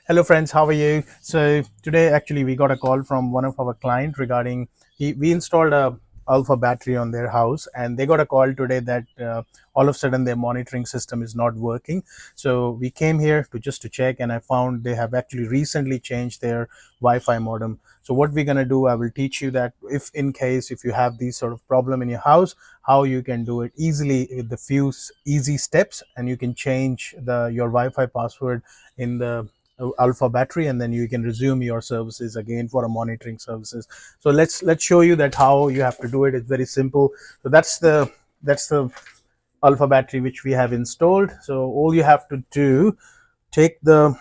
Hello friends, how are you? So today actually we got a call from one of our client regarding we installed a Alpha battery on their house, and they got a call today that all of a sudden their monitoring system is not working. So we came here to check, and I found they have actually recently changed their Wi-Fi modem. So what we're gonna do, I will teach you that if in case if you have these sort of problem in your house, how you can do it easily with the few easy steps, and you can change your Wi-Fi password in the Alpha battery, and then you can resume your services again for a monitoring services. So let's show you that how you have to do it. It's very simple. So that's the Alpha battery which we have installed. So all you have to do, take the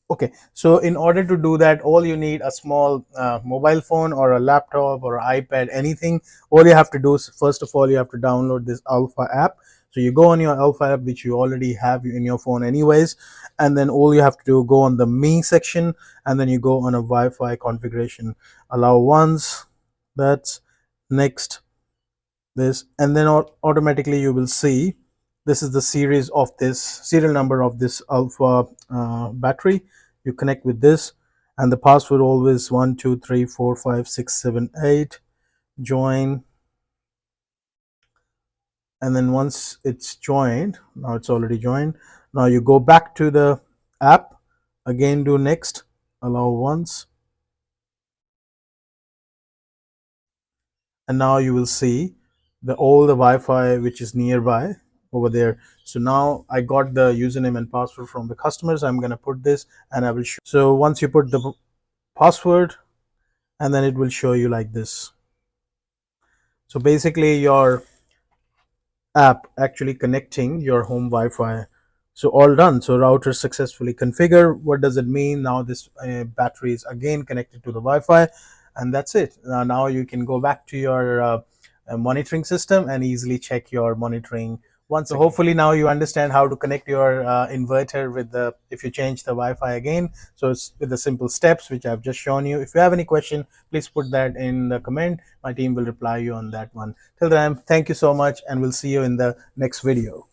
okay, so in order to do that, all you need a small mobile phone or a laptop or iPad, anything. All you have to do is, first of all, you have to download this Alpha app. So you go on your Alpha app, which you already have in your phone anyways, and then all you have to do, go on the Me section, and then you go on a Wi-Fi configuration. Allow once, that's next, this, and then automatically you will see this is the series of this serial number of this Alpha battery. You connect with this, and the password always 1234567 join. And then once it's joined, now it's already joined, now you go back to the app again, do next, allow once, and now you will see all the Wi-Fi which is nearby over there. So now I got the username and password from the customers. I'm going to put this, and I will show. So once you put the password, and then it will show you like this. So basically your app actually connecting your home Wi-Fi. So all done. So router successfully configured. What does it mean? Now this battery is again connected to the Wi-Fi, and that's it. Now you can go back to your monitoring system and easily check your monitoring once. So hopefully now you understand how to connect your inverter with the, if you change the Wi-Fi again. So it's with the simple steps which I've just shown you. If you have any question, please put that in the comment. My team will reply you on that one. Till then, thank you so much, and we'll see you in the next video.